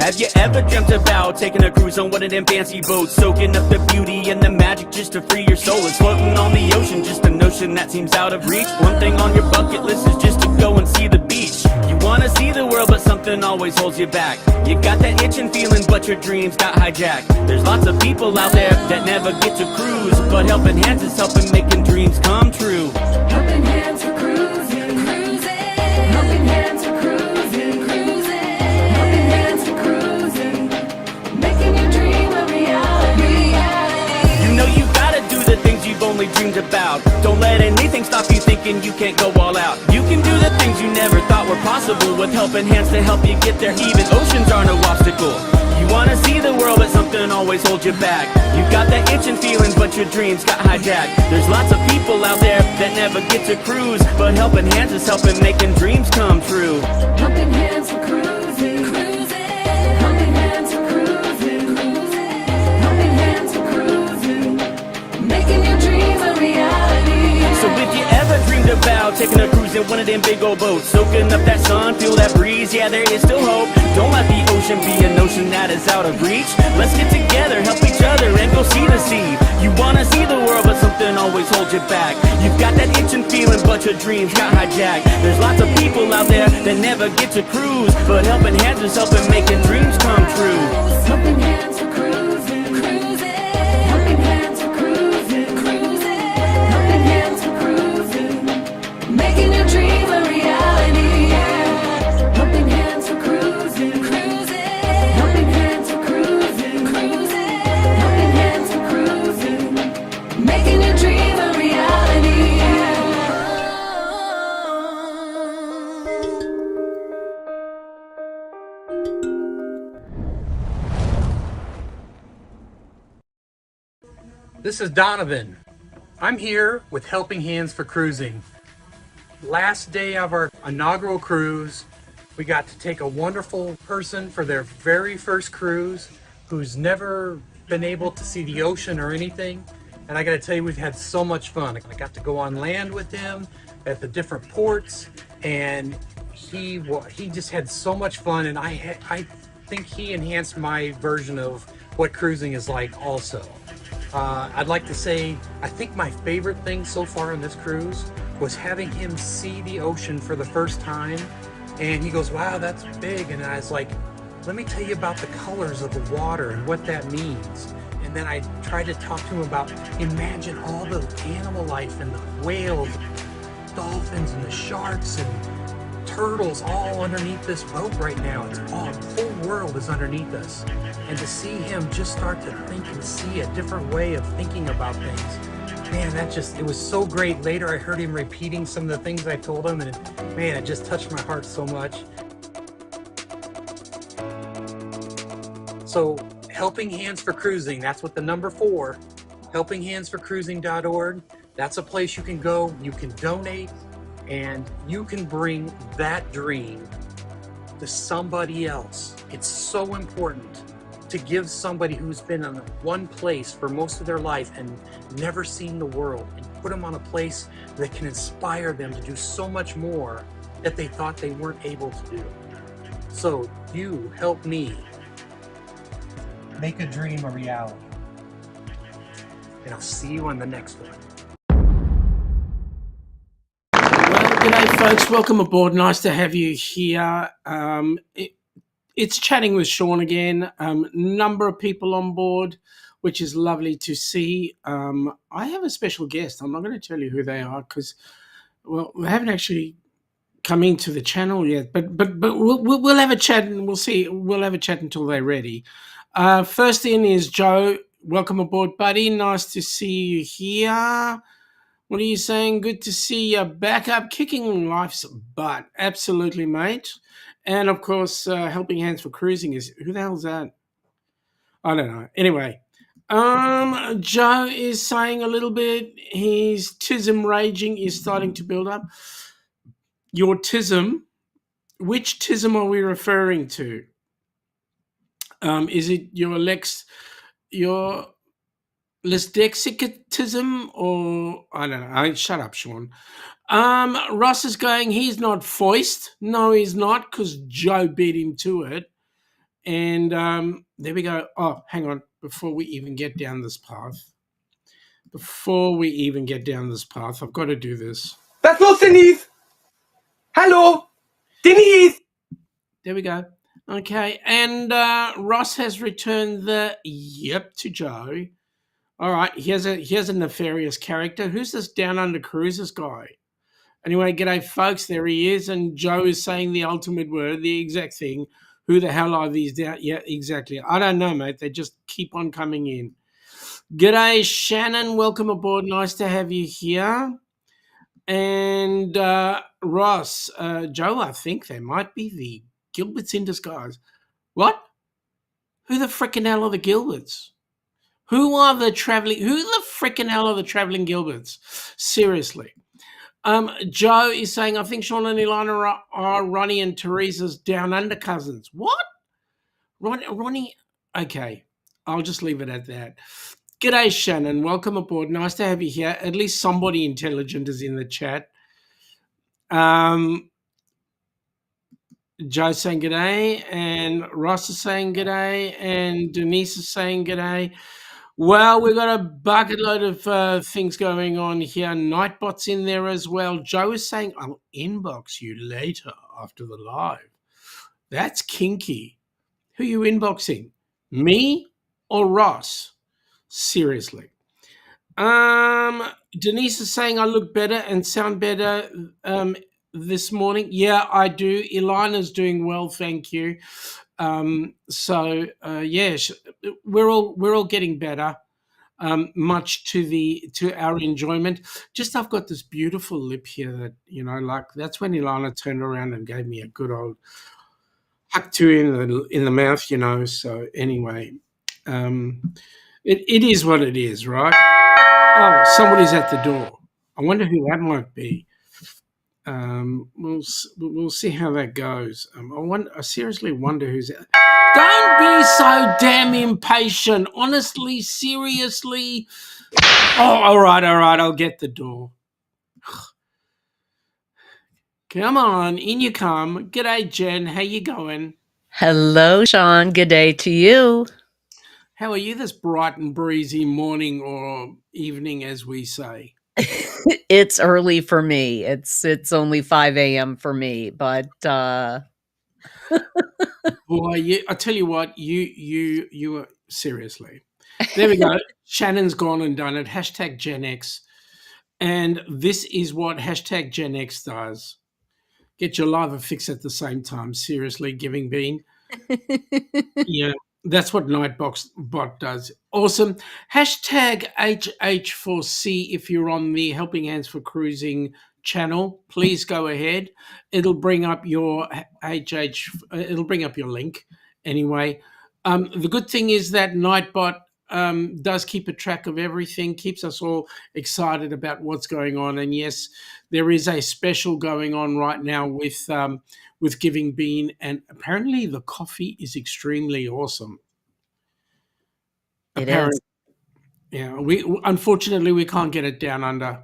Have you ever dreamt about taking a cruise on one of them fancy boats, soaking up the beauty and the magic just to free your soul? It's floating on the ocean, just a notion that seems out of reach. One thing on your bucket list is just to go and see the beach. You wanna see the world, but something always holds you back. You got that itching feeling, but your dreams got hijacked. There's lots of people out there that never get to cruise, but Helping Hands is helping making dreams come true. Helping Hands for cruising, cruising. Helping Hands for cruising, cruising. Helping Hands for cruising, making your dream a reality. You know you gotta do the things you've only dreamed about. Don't let anything stop you thinking you can't go all out. You can do the things you never thought were possible with Helping Hands to help you get there. Even oceans are no obstacle. You wanna see the world, but something always holds you back. You got that itching feeling, but your dreams got hijacked. There's lots of people out there that never get to cruise, but Helping Hands is helping making dreams come true. Helping Hands for cruising, cruising. Helping Hands for cruising, cruising. Helping Hands for cruising, making your dreams a reality. So if you ever dreamed about taking a cruise in one of them big old boats, soaking up that sun, feel that breeze, yeah, there is still hope. Don't let the ocean be a notion that is out of reach. Let's get together, help each other, and go see the sea. You wanna see the world, but something always holds you back. You've got that itching feeling, but your dreams got hijacked. There's lots of people out there that never get to cruise, but Helping Hands is helping making dreams come true. Helping Hands for cruising, cruising. Helping Hands for cruising, cruising. Helping Hands for cruising, making your dream a reality. Helping Hands for cruising, cruising. Helping Hands for cruising, cruising. Helping Hands for cruising, making your dream a reality. This is Donovan. I'm here with Helping Hands for Cruising. Last day of our inaugural cruise, we got to take a wonderful person for their very first cruise who's never been able to see the ocean or anything. And I gotta tell you, we've had so much fun. I got to go on land with him at the different ports, and he just had so much fun, and I think he enhanced my version of what cruising is like also. I'd like to say, I think my favorite thing so far on this cruise was having him see the ocean for the first time. And he goes, wow, that's big. And I was like, let me tell you about the colors of the water and what that means. And then I tried to talk to him about, imagine all the animal life and the whales, dolphins and the sharks and turtles all underneath this boat right now. It's all, the whole world is underneath us. And to see him just start to think and see a different way of thinking about things, man, it was so great. Later I heard him repeating some of the things I told him, and man, it just touched my heart so much. So Helping Hands for Cruising, that's what the number 4, helpinghandsforcruising.org. That's a place you can go, you can donate, and you can bring that dream to somebody else. It's so important to give somebody who's been in one place for most of their life and never seen the world, and put them on a place that can inspire them to do so much more that they thought they weren't able to do. So you help me make a dream a reality. And I'll see you on the next one. G'day folks, welcome aboard. Nice to have you here. It's Chatting with Shaun again. Number of people on board, which is lovely to see. I have a special guest. I'm not going to tell you who they are because, well, they haven't actually come into the channel yet. But we'll have a chat, and we'll see. We'll have a chat until they're ready. First in is Joe. Welcome aboard, buddy. Nice to see you here. What are you saying? Good to see you back up, kicking life's butt. Absolutely, mate. And, of course, Helping Hands for Cruising is... Who the hell's that? I don't know. Anyway, Joe is saying a little bit. His tism raging is starting to build up. Your tism, which tism are we referring to? Is it your lesdexicatism, or I don't know. Shut up, Shaun. Ross is going, he's not foist. No, he's not, because Joe beat him to it. And there we go. Oh, hang on. Before we even get down this path, I've got to do this. Was los, Denise? Hallo? Denise? There we go. Okay, and Ross has returned the yep to Joe. All right, here's a nefarious character. Who's this Down Under Cruises guy? Anyway, g'day folks, there he is, and Joe is saying the ultimate word, the exact thing. Who the hell are these down? Yeah, exactly. I don't know, mate. They just keep on coming in. G'day, Shannon. Welcome aboard. Nice to have you here. And Ross, Joe, I think they might be the Gilberts in disguise. What? Who the frickin' hell are the Gilberts? Who the frickin' hell are the traveling Gilberts? Seriously. Joe is saying, I think Shaun and Ilana are Ronnie and Teresa's Down Under cousins. What? Ronnie? Okay, I'll just leave it at that. G'day, Shannon. Welcome aboard. Nice to have you here. At least somebody intelligent is in the chat. Joe's saying g'day, and Ross is saying g'day, and Denise is saying g'day. Well, we've got a bucket load of things going on here. Nightbot's in there as well. Joe is saying, I'll inbox you later after the live. That's kinky. Who are you inboxing? Me or Ross? Seriously. Denise is saying I look better and sound better this morning. Yeah, I do. Ilana's doing well, thank you. Yes, we're all getting better, much to our enjoyment. Just I've got this beautiful lip here that like that's when Ilana turned around and gave me a good old huck to in the mouth, So anyway, it is what it is, right? Oh, somebody's at the door. I wonder who that might be. We'll see how that goes. I seriously wonder who's. Don't be so damn impatient. Honestly, seriously. Oh, all right. I'll get the door. Come on, in you come. G'day, Jen. How you going? Hello, Shaun. Good day to you. How are you this bright and breezy morning or evening, as we say? It's early for me. It's only 5 a.m. for me, but boy, I tell you what, you are seriously. There we go. Shannon's gone and done it. Hashtag Gen X. And this is what hashtag Gen X does. Get your liver fix at the same time. Seriously, Giving Bean. Yeah, that's what Nightbot does. Awesome. Hashtag HH4C if you're on the Helping Hands for Cruising channel. Please go ahead. It'll bring up your it'll bring up your link anyway. The good thing is that Nightbot does keep a track of everything, keeps us all excited about what's going on. And yes, there is a special going on right now with Giving Bean, and apparently the coffee is extremely awesome. it is. Yeah, unfortunately we can't get it down under.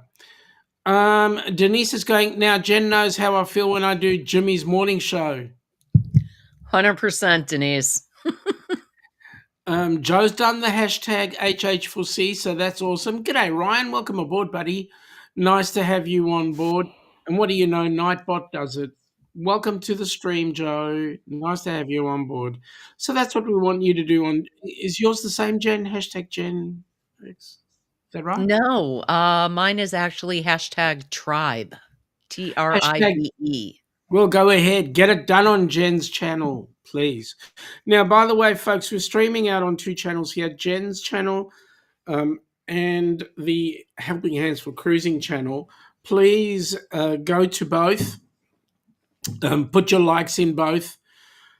Denise is going, now Jen knows how I feel when I do Jimmy's morning show. 100%, Denise. Joe's done the hashtag HH4C, so that's awesome. G'day, Ryan. Welcome aboard, buddy. Nice to have you on board. And what do you know? Nightbot does it. Welcome to the stream, Joe. Nice to have you on board. So that's what we want you to do. Is yours the same, Jen? Hashtag Jen. Is that right? No, mine is actually hashtag tribe. TRIBE. Well, go ahead. Get it done on Jen's channel, please. Now, by the way, folks, we're streaming out on two channels here, Jen's channel and the Helping Hands for Cruising channel. Please go to both. Put your likes in both.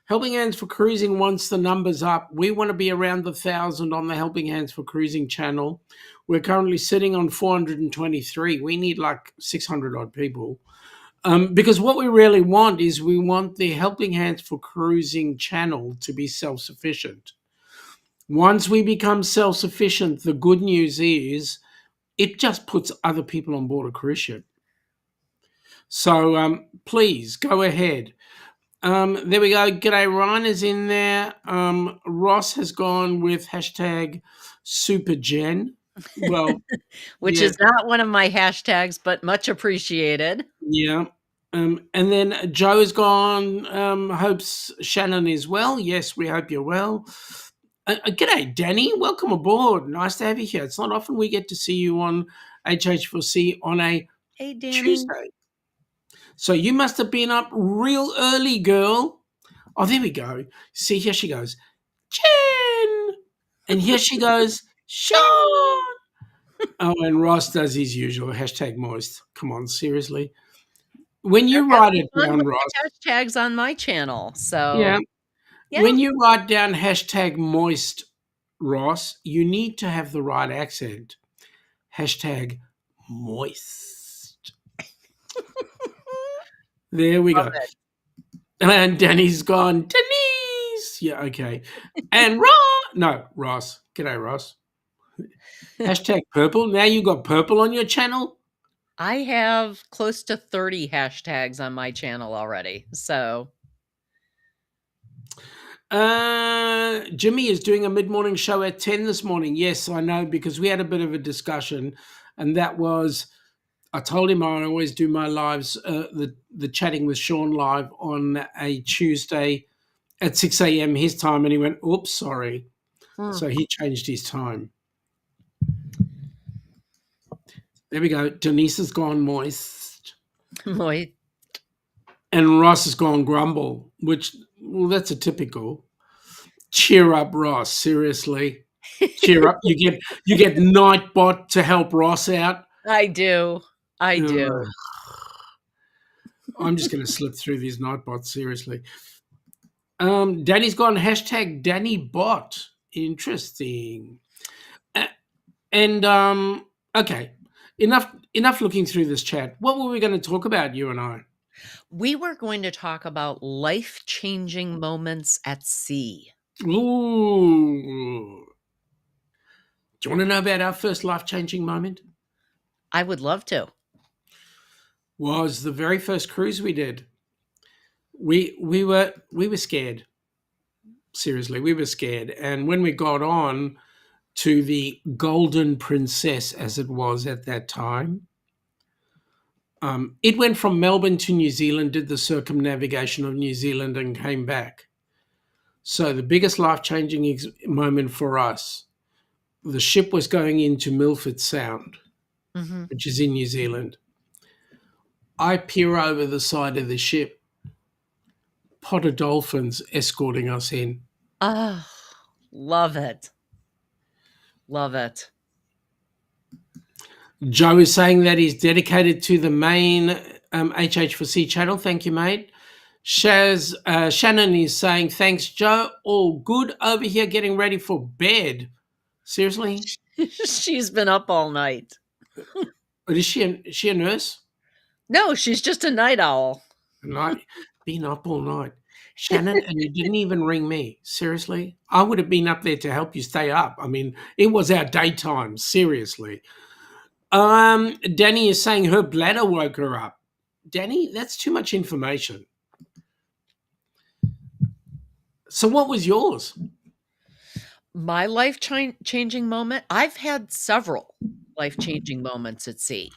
Helping Hands for Cruising wants the numbers up. We want to be around the 1,000 on the Helping Hands for Cruising channel. We're currently sitting on 423. We need like 600 odd people. Because what we really want is we want the Helping Hands for Cruising channel to be self-sufficient. Once we become self-sufficient, the good news is it just puts other people on board a cruise ship. So please go ahead. There we go. G'day, Ryan is in there. Ross has gone with hashtag SuperGen. Well, Which yeah, is not one of my hashtags, but much appreciated. yeah. And then Joe has gone, hopes Shannon is well. Yes, we hope you're well. G'day, Danny. Welcome aboard. Nice to have you here. It's not often we get to see you on HH4C on a Hey, Danny. Tuesday. So you must have been up real early, girl. Oh, there we go. See, here she goes. Jen! And here she goes, Shaun! Oh, and Ross does his usual hashtag moist. Come on, seriously. When They're you write having it fun down, with Ross, the hashtags on my channel. yeah, So, yeah. when you write down hashtag moist, Ross, you need to have the right accent. Hashtag moist. There we Love go. it. And Danny's gone, Denise. Yeah, okay. And Ross. G'day, Ross. Hashtag purple. Now you got purple on your channel? I have close to 30 hashtags on my channel already. So, Jimmy is doing a mid-morning show at 10 this morning. Yes, I know, because we had a bit of a discussion, and that was, I told him I always do my lives, the Chatting with Shaun live on a Tuesday at 6 a.m. his time, and he went, oops, sorry. So he changed his time. There we go. Denise has gone moist. Moist. And Ross has gone grumble, which, well, that's a typical. Cheer up, Ross. Seriously. Cheer up. You get Nightbot to help Ross out. I do. I do. I'm just going to slip through these Nightbots, seriously. Danny's gone hashtag DannyBot. Interesting. And okay. Enough looking through this chat. What were we going to talk about, you and I? We were going to talk about life-changing moments at sea. Ooh. Do you want to know about our first life-changing moment? I would love to. Was the very first cruise we did. We were scared. Seriously, we were scared. And when we got on to the Golden Princess, as it was at that time, it went from Melbourne to New Zealand, did the circumnavigation of New Zealand, and came back. So the biggest life-changing moment for us, the ship was going into Milford Sound, which is in New Zealand. I peer over the side of the ship, pot of dolphins escorting us in. Oh, love it. Love it. Joe is saying that he's dedicated to the main HH4C channel. Thank you, mate. Shannon is saying, thanks, Joe. All good over here getting ready for bed. Seriously? She's been up all night. But is she a nurse? No, she's just a night owl. Night, been up all night. Shannon, and you didn't even ring me. Seriously? I would have been up there to help you stay up. I mean, it was our daytime. Seriously. Danny is saying her bladder woke her up. Danny, that's too much information. So what was yours? My life-changing moment? I've had several life-changing moments at sea.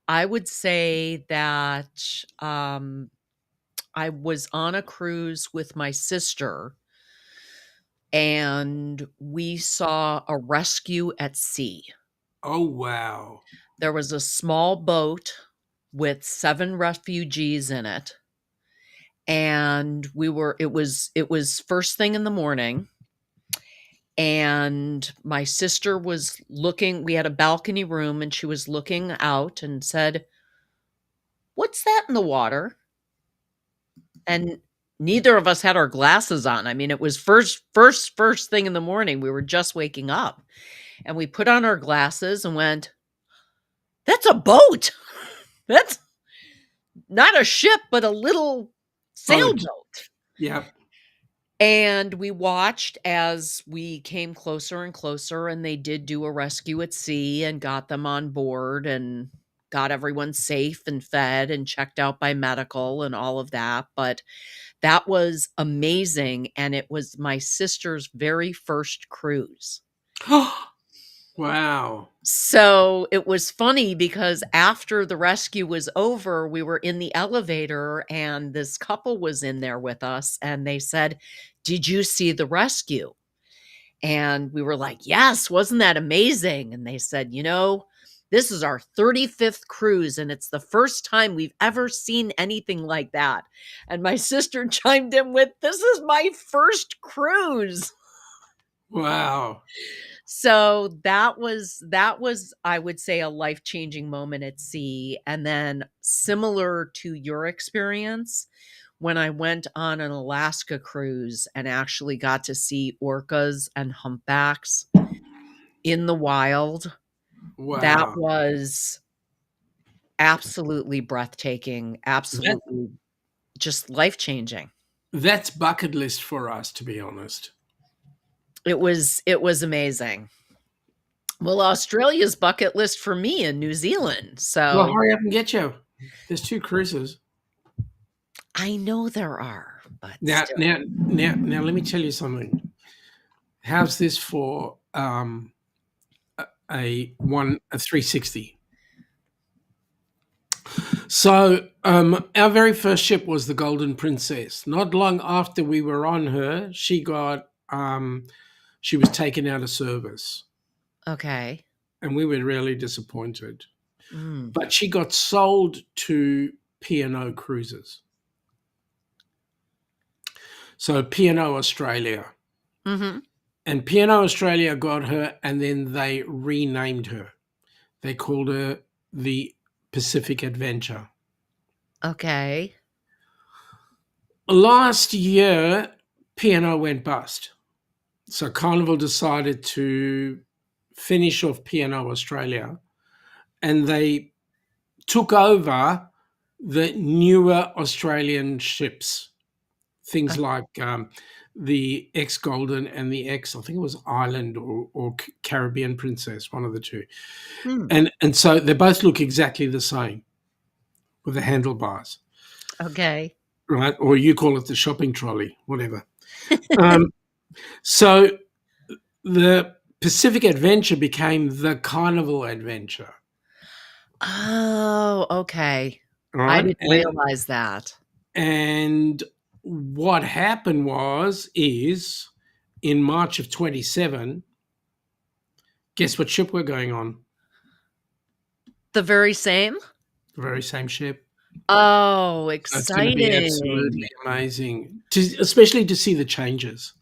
I would say that I was on a cruise with my sister, and we saw a rescue at sea. Oh, wow. There was a small boat with 7 refugees in it. And it was first thing in the morning. And my sister was looking, we had a balcony room, and she was looking out and said, "What's that in the water?" And neither of us had our glasses on. I mean, it was first thing in the morning. We were just waking up. And we put on our glasses and went, "That's a boat." That's not a ship, but a little sailboat. Yeah. And we watched as we came closer and closer, and they did do a rescue at sea and got them on board. And got everyone safe and fed and checked out by medical and all of that, but that was amazing, and it was my sister's very first cruise. Wow. So, it was funny because after the rescue was over, we were in the elevator, and this couple was in there with us, and they said, "Did you see the rescue?" And we were like, "Yes, wasn't that amazing?" And they said, "This is our 35th cruise, and it's the first time we've ever seen anything like that." And my sister chimed in with, "This is my first cruise." Wow. So that was, I would say, a life-changing moment at sea. And then similar to your experience, when I went on an Alaska cruise and actually got to see orcas and humpbacks in the wild, that Wow. was absolutely breathtaking, That, absolutely just life-changing. that's bucket list for us, to be honest. It was amazing. Well, Australia's bucket list for me in New Zealand. Well, So hurry up and get you. There's 2 cruises. I know there are, but Now, still. now, let me tell you something. How's this for a 360? So, our very first ship was the Golden Princess. Not long after we were on her, she was taken out of service, Okay. and we were really disappointed. Mm. But she got sold to P&O Cruises. So P&O Australia. Mhm. And P&O Australia got her, and then they renamed her. They called her the Pacific Adventure. Okay. Last year, P&O went bust. So Carnival decided to finish off P&O Australia, and they took over the newer Australian ships. Things Uh, like the ex-Golden and the I think it was Island or Caribbean Princess, one of the two. hmm. And so they both look exactly the same with the handlebars, Okay. right? Or you call it the shopping trolley, whatever. um, so the Pacific Adventure became the Carnival Adventure, Oh, okay. I right? didn't realize that. And what happened is in March of 27, guess what ship we're going on? The very same? The very same ship. Oh, So it's going to be exciting. absolutely amazing, especially to see the changes.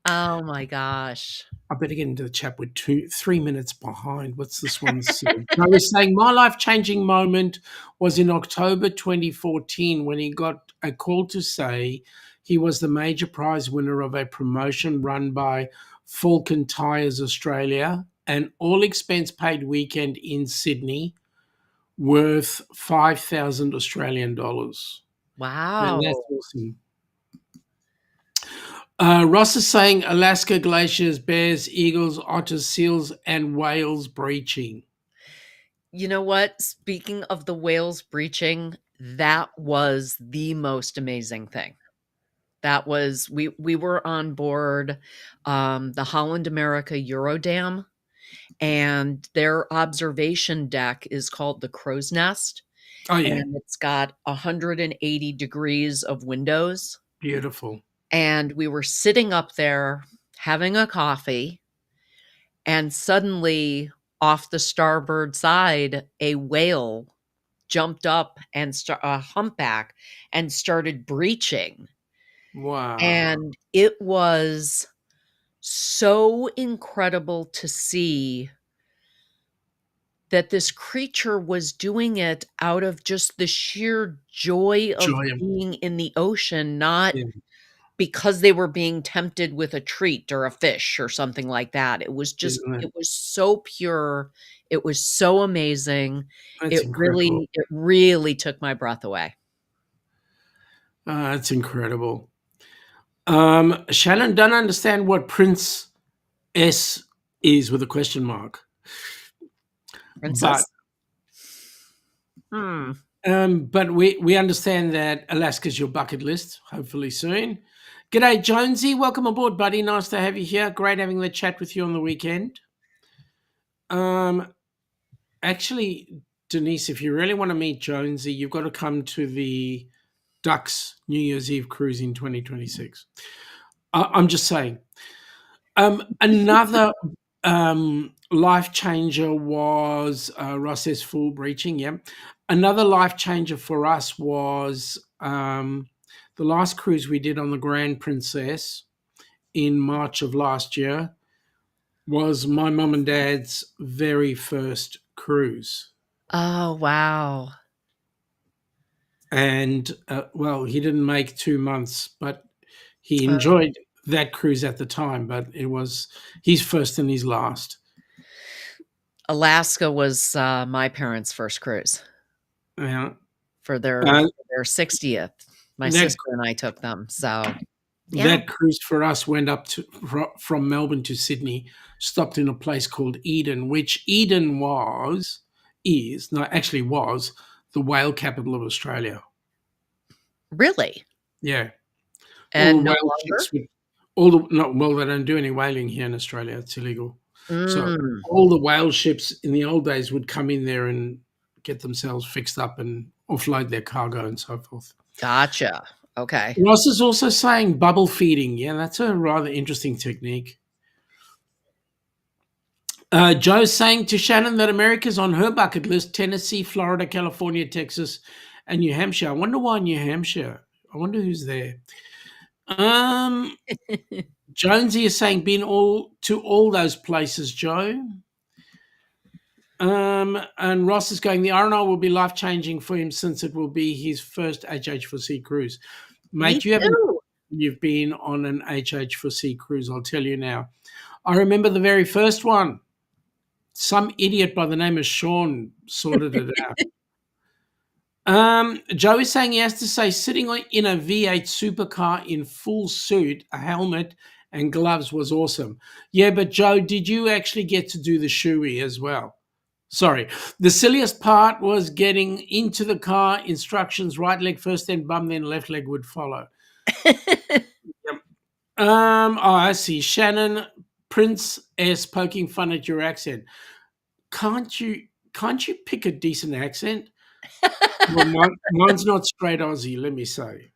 Oh my gosh. I better get into the chat. We're 3 minutes behind. What's this one said? I was saying my life-changing moment was in October 2014 when he got a call to say he was the major prize winner of a promotion run by Falcon Tires Australia, an all-expense paid weekend in Sydney worth 5,000 Australian dollars. Man, that's Wow. awesome. Ross is saying Alaska glaciers, bears, eagles, otters, seals, and whales breaching. You know what? Speaking of the whales breaching, that was the most amazing thing. That was we were on board the Holland America Eurodam, and their observation deck is called the Crow's Nest, Oh, yeah. and it's got 180 degrees of windows. Beautiful. And we were sitting up there having a coffee, and suddenly off the starboard side, a whale jumped up and a humpback and started breaching. Wow. And it was so incredible to see that this creature was doing it out of just the sheer joy of Joy. being in the ocean, not Yeah, because they were being tempted with a treat or a fish or something like that. It was just isn't it? it was so pure. It was so amazing. That's incredible. It really took my breath away. That's incredible. Shannon, don't understand what Prince S is with a question mark. But Princess? Hmm. But we understand that Alaska's your bucket list, hopefully soon. G'day, Jonesy. Welcome aboard, buddy. Nice to have you here. Great having the chat with you on the weekend. Actually, Denise, if you really want to meet Jonesy, you've got to come to the Ducks New Year's Eve cruise in 2026. I'm just saying. Another life changer was Ross says full breaching. Yeah. Another life changer for us was the last cruise we did on the Grand Princess in March of last year was my mum and dad's very first cruise. Oh, wow. And well, he didn't make 2 months, but he Oh. enjoyed that cruise at the time, but it was his first and his last. Alaska was my parents' first cruise Yeah. for their 60th. My that- sister and I took them. So yeah. That cruise for us went up to from Melbourne to Sydney, stopped in a place called Eden, which Eden was the whale capital of Australia. Really? Yeah. And all the no whale longer? ships they don't do any whaling here in Australia. It's illegal. So all the whale ships in the old days would come in there and get themselves fixed up and offload their cargo and so forth. Gotcha. Okay. Ross is also saying bubble feeding. Yeah, that's a rather interesting technique. Joe's saying to Shannon that America's on her bucket list: Tennessee, Florida, California, Texas, and New Hampshire. I wonder why New Hampshire. I wonder who's there. Jonesy is saying been to all those places, Joe. And Ross is going, the RNR will be life-changing for him since it will be his first HH4C cruise. Mate, you've been on an HH4C cruise, I'll tell you now. I remember the very first one. Some idiot by the name of Shaun sorted it out. Joe is saying he has to say sitting in a V8 supercar in full suit, a helmet, and gloves was awesome. Yeah, but Joe, did you actually get to do the shoey as well? Sorry. The silliest part was getting into the car, instructions, right leg first, then bum, then left leg would follow. Yep. I see. Shannon, Prince S poking fun at your accent. Can't you pick a decent accent? Well, mine's not straight Aussie, let me say.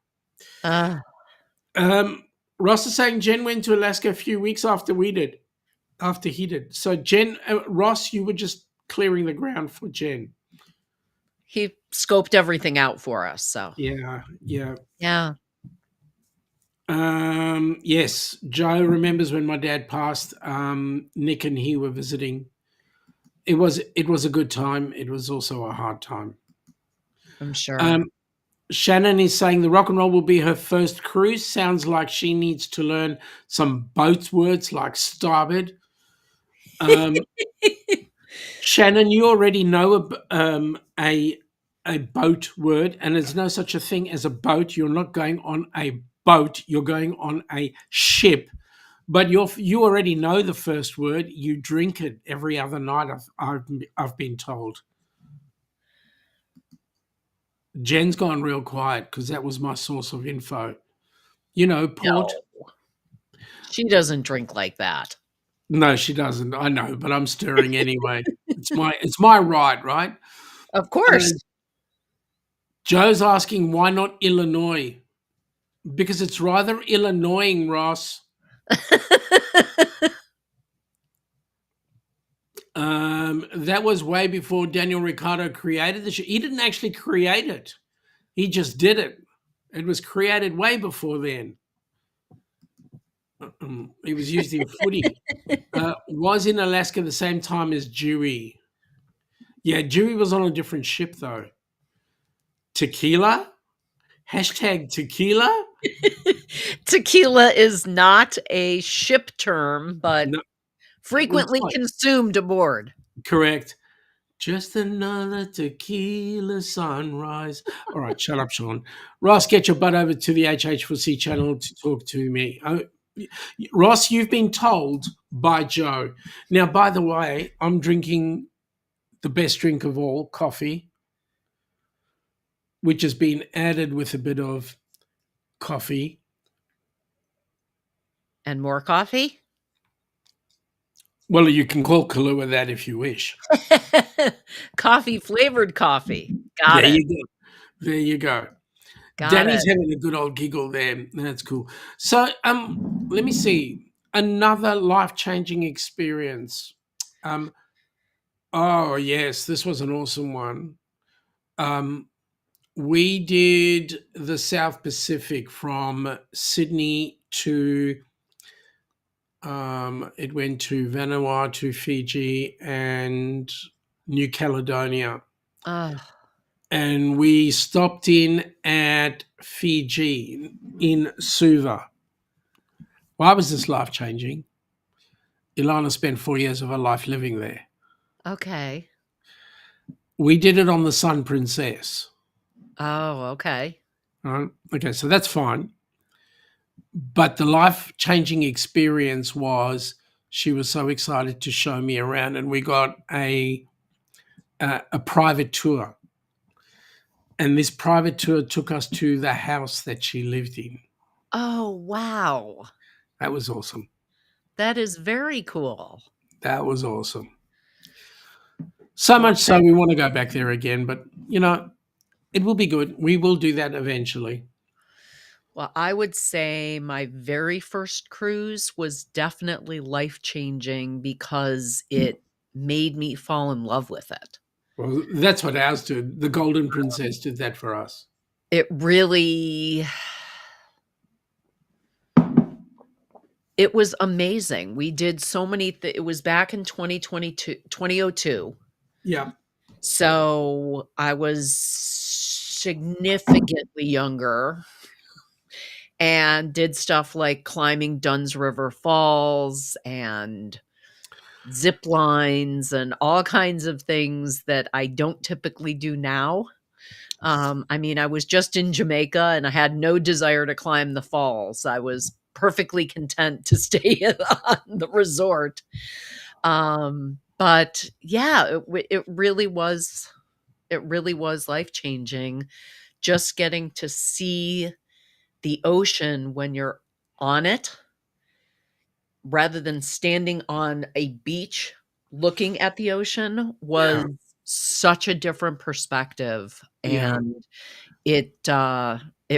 Ross is saying Jen went to Alaska a few weeks after he did. So Jen, Ross, you were just clearing the ground for Jen. He scoped everything out for us. So yeah. Yes, Joe remembers when my dad passed. Nick and he were visiting. It was a good time. It was also a hard time. I'm sure. Shannon is saying the rock and roll will be her first cruise. Sounds like she needs to learn some boat words like starboard. Shannon, you already know a boat word, and there's no such a thing as a boat. You're not going on a boat. You're going on a ship. But you already know the first word. You drink it every other night. I've been told. Jen's gone real quiet because that was my source of info. You know, port. No. She doesn't drink like that. No, she doesn't. I know, but I'm stirring anyway. It's my right? Of course. Joe's asking why not Illinois? Because it's rather Illinoising, Ross. That was way before Daniel Ricciardo created the show. He didn't actually create it. He just did it. It was created way before then. It was used in footy. Was in Alaska the same time as Dewey. Yeah, Dewey was on a different ship though. Tequila? Hashtag tequila? Tequila is not a ship term, but frequently consumed aboard. Correct. Just another tequila sunrise. All right, shut up, Shaun. Ross, get your butt over to the HH4C channel to talk to me. Ross, you've been told by Joe. Now, by the way, I'm drinking the best drink of all, coffee. which has been added with a bit of coffee. And more coffee? Well, you can call Kahlua that if you wish. Coffee flavored coffee. Got There it. you go. There you go. Got Danny's it. having a good old giggle there. That's cool. So, let me see. Another life-changing experience. Oh yes, this was an awesome one. We did the South Pacific from Sydney to it went to Vanuatu, Fiji, and New Caledonia. Oh, And we stopped in at Fiji in Suva. Why was this life changing? Ilana spent 4 years of her life living there. okay. We did it on the Sun Princess. Oh, okay. Right? Okay, so that's fine. But the life changing experience was she was so excited to show me around, and we got a private tour. And this private tour took us to the house that she lived in. Oh, wow. That was awesome. That is very cool. That was awesome. So much so we want to go back there again, but it will be good. We will do that eventually. Well, I would say my very first cruise was definitely life-changing because it made me fall in love with it. Well, that's what ours did. The Golden Princess did that for us. It really it was amazing. We did so many it was back in 2002. Yeah. So I was significantly younger and did stuff like climbing Dunn's River Falls and zip lines and all kinds of things that I don't typically do now. I mean, I was just in Jamaica and I had no desire to climb the falls. I was perfectly content to stay on the resort. But yeah, it really was life-changing just getting to see the ocean when you're on it rather than standing on a beach looking at the ocean was such a different perspective, Yeah. and it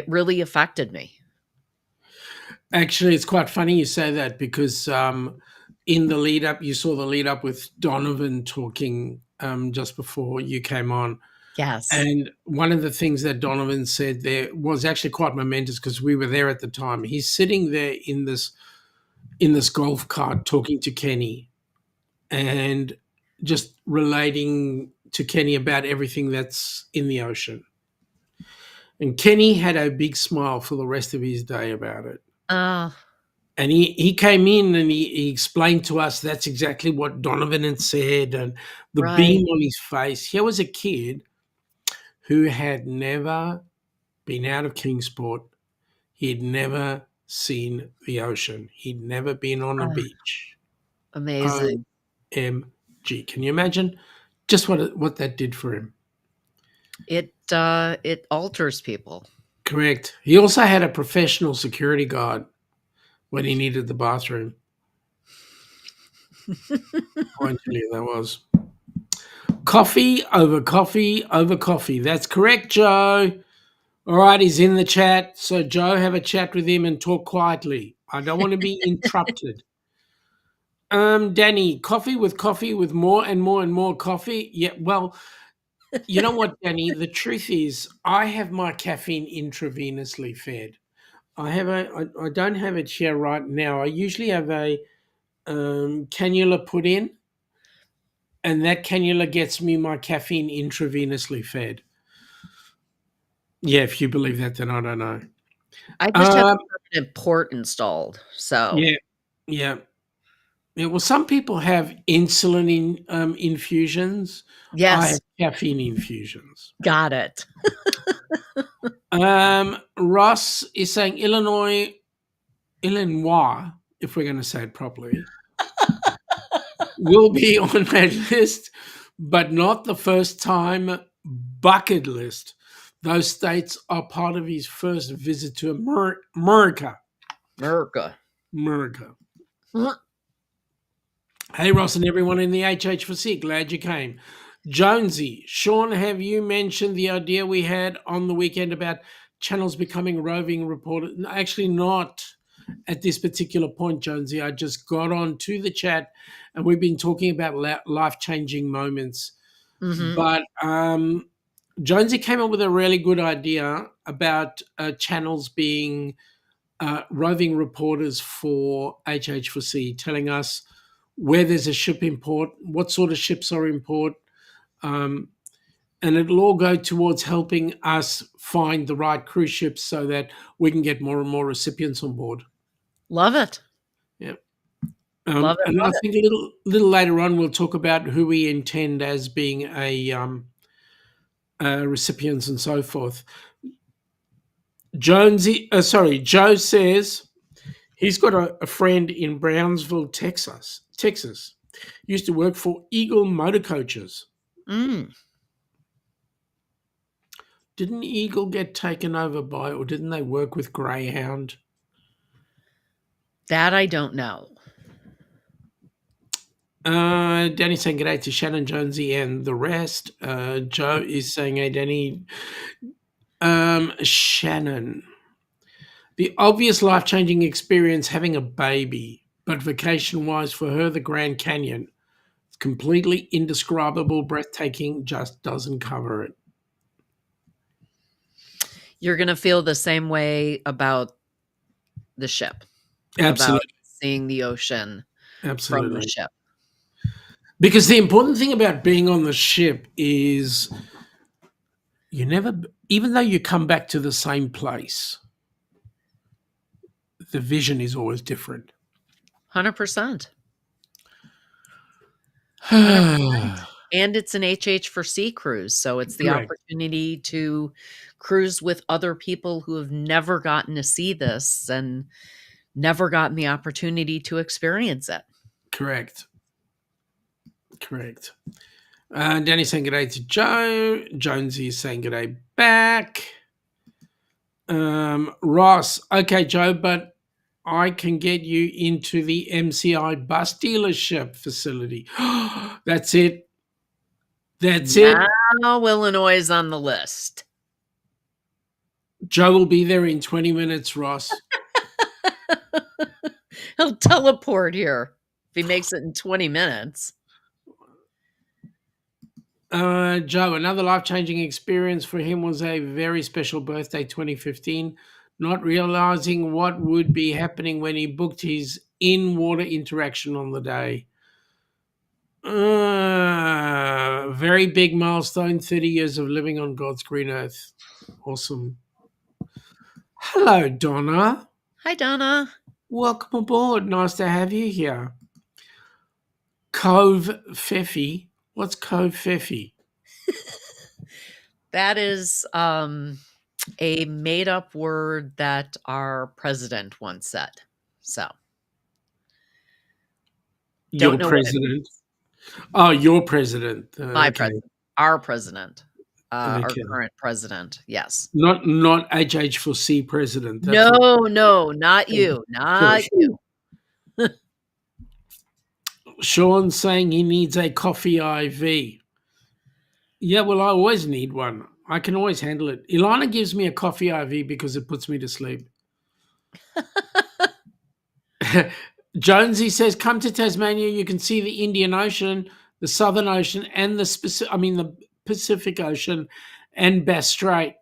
really affected me. Actually, it's quite funny you say that because in the lead up, you saw the lead up with Donovan talking just before you came on. Yes. And one of the things that Donovan said there was actually quite momentous because we were there at the time. He's sitting there in this golf cart talking to Kenny and just relating to Kenny about everything that's in the ocean. And Kenny had a big smile for the rest of his day about it. And he came in and he explained to us that's exactly what Donovan had said, and the Right. beam on his face. Here was a kid who had never been out of Kingsport. He'd never seen the ocean. He'd never been on a beach. Amazing. OMG. Can you imagine just what that did for him? It alters people. Correct. He also had a professional security guard when he needed the bathroom. I tell you, that was coffee over coffee over coffee. That's correct, Joe. All right, he's in the chat. So, Joe, have a chat with him and talk quietly. I don't want to be interrupted. Danny, coffee with more and more and more coffee. Yeah, well, you know what, Danny? The truth is, I have my caffeine intravenously fed. I don't have it here right now. I usually have a cannula put in, and that cannula gets me my caffeine intravenously fed. Yeah, if you believe that, then I don't know. I just have a permanent port installed. So Yeah. Well, some people have insulin infusions. I yes, have caffeine infusions. got it. Ross is saying Illinois, if we're going to say it properly, will be on my list, but not the first time bucket list. Those states are part of his first visit to America. America. Hey, Ross and everyone in the HH4C, glad you came. Jonesy, Shaun, have you mentioned the idea we had on the weekend about channels becoming roving reporters? No, actually, not at this particular point, Jonesy. I just got on to the chat and we've been talking about life-changing moments. Mhm. But Jonesy came up with a really good idea about channels being roving reporters for HH4C, telling us where there's a ship in port, what sort of ships are in port, and it'll all go towards helping us find the right cruise ships so that we can get more and more recipients on board. Love it. Yeah. Love it, And love I think a little later on we'll talk about who we intend as being a recipients and so forth. Joe says he's got a friend in Brownsville, Texas. Used to work for Eagle Motor Coaches. Didn't Eagle get taken over by, or didn't they work with Greyhound? That I don't know. Danny saying good day to Shannon, Jonesy, and the rest. Joe is saying, hey, Danny. Shannon. The obvious life-changing experience having a baby, but vacation-wise for her, the Grand Canyon. Completely indescribable, breathtaking, just doesn't cover it. You're going to feel the same way about the ship. Absolutely. About seeing the ocean Absolutely. from the ship. Because the important thing about being on the ship is you never, even though you come back to the same place, the vision is always different. 100%. 100%. And it's an HH4C cruise, so it's the Correct. opportunity to cruise with other people who have never gotten to see this and never gotten the opportunity to experience it. Correct. Danny's saying good day to Joe. Jonesy is saying good day back. Ross, okay, Joe, but I can get you into the MCI bus dealership facility. That's it. Now Illinois is on the list. Joe will be there in 20 minutes, Ross. He'll teleport here if he makes it in 20 minutes. Joe, another life-changing experience for him was a very special birthday, 2015. Not realizing what would be happening when he booked his in-water interaction on the day. Very big milestone, 30 years of living on God's green earth. Awesome. Hello, Donna. Hi, Donna. Welcome aboard. Nice to have you here. Cove Pfeffy. What's Cove Pfeffy? That is a made-up word that our president once said. So, Your president. Oh, your president. My president. Our president. Our Okay. current president. Yes. Not HH4C president. That's No, not you. Not you. Shaun's saying he needs a coffee IV. Yeah, well, I always need one. I can always handle it. Ilana gives me a coffee IV because it puts me to sleep. Jonesy says, come to Tasmania. You can see the Indian Ocean, the Southern Ocean, and the Pacific Ocean and Bass Strait.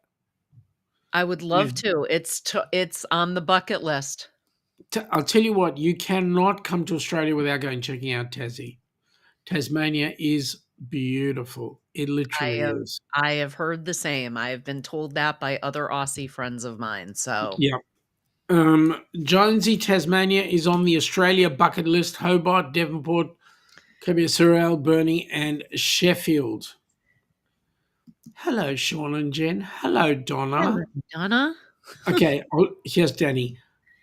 I would love to. It's on the bucket list. I'll tell you what, you cannot come to Australia without going checking out Tassie. Tasmania is beautiful. It literally is. I have heard the same. I have been told that by other Aussie friends of mine. So yeah. Jonesy, Tasmania is on the Australia bucket list. Hobart, Devonport, Surrey, Burnie, and Sheffield. Hello, Shaun and Jen. Hello, Donna. Hello, Donna. Okay, here's Danny.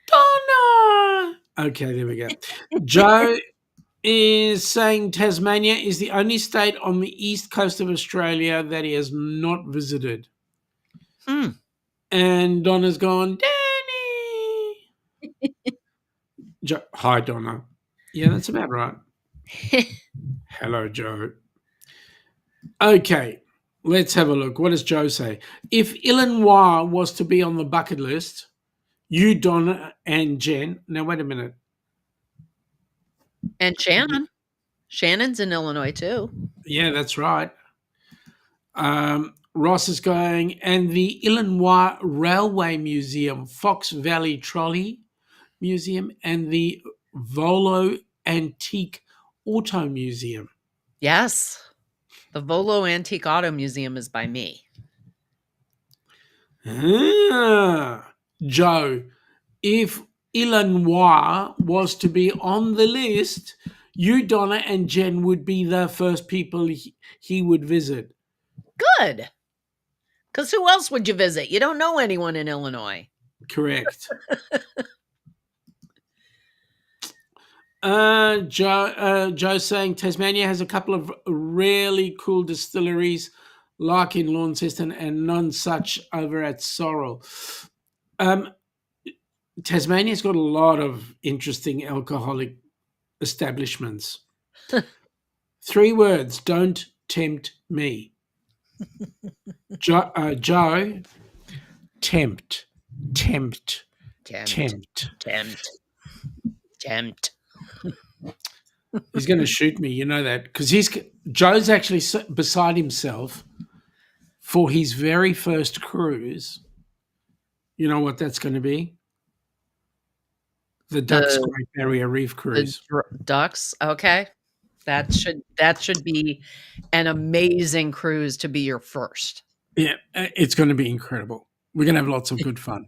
Donna. Okay, there we go. Joe is saying Tasmania is the only state on the east coast of Australia that he has not visited. Mm. And Donna's gone, Danny. Hi, Donna. Yeah, that's about right. Hello, Joe. Okay, let's have a look. What does Joe say? If Illinois was to be on the bucket list, you, Donna, and Jen. Now, wait a minute. And Shannon. Shannon's in Illinois too. Yeah, that's right. Ross is going, and the Illinois Railway Museum, Fox Valley Trolley Museum, and the Volo Antique Auto Museum. Yes. The Volo Antique Auto Museum is by me. Joe, if Illinois was to be on the list, you, Donna, and Jen would be the first people he would visit. Good. Because who else would you visit? You don't know anyone in Illinois. Correct. Joe's saying Tasmania has a couple of really cool distilleries, like in Launceston, and none such over at Sorrel. Tasmania's got a lot of interesting alcoholic establishments. 3 words: don't tempt me. Joe, tempt. He's going to shoot me, you know that, because Joe's actually beside himself for his very first cruise. You know what that's going to be? The Ducks Great Barrier Reef cruise. The Ducks, okay. That should be an amazing cruise to be your first. Yeah, it's going to be incredible. We're going to have lots of good fun.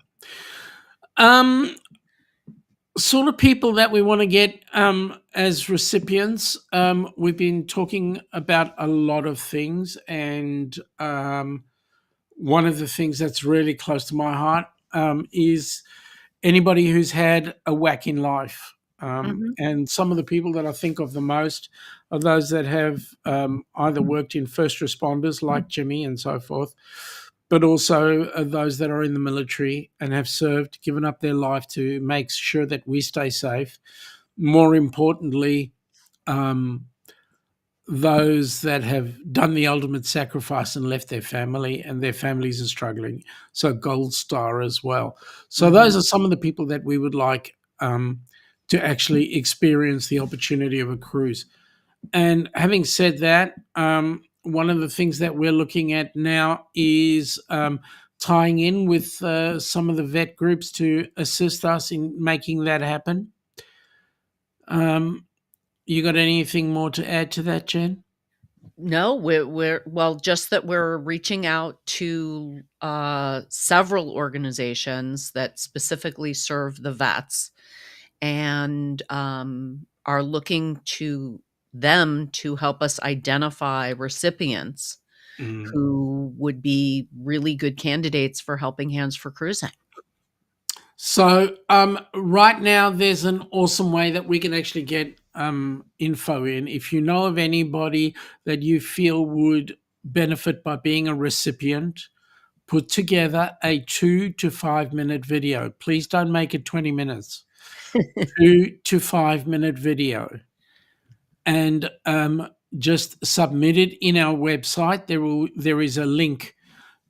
Sort of people that we want to get as recipients. We've been talking about a lot of things, and one of the things that's really close to my heart is anybody who's had a whack in life. And some of the people that I think of the most are those that have either worked in first responders like Jimmy and so forth, but also those that are in the military and have served, given up their life to make sure that we stay safe. More importantly, those that have done the ultimate sacrifice and left their family, and their families are struggling. So Gold Star as well. So those are some of the people that we would like to actually experience the opportunity of a cruise. And having said that, one of the things that we're looking at now is tying in with some of the vet groups to assist us in making that happen. You got anything more to add to that, Jen? No, we're just that we're reaching out to several organizations that specifically serve the vets, and are looking to them to help us identify recipients who would be really good candidates for Helping Hands for Cruising. So right now there's an awesome way that we can actually get info in. If you know of anybody that you feel would benefit by being a recipient, put together a 2 to 5 minute video. Please don't make it 20 minutes. 2 to 5 minute video. And just submit it in our website. There is a link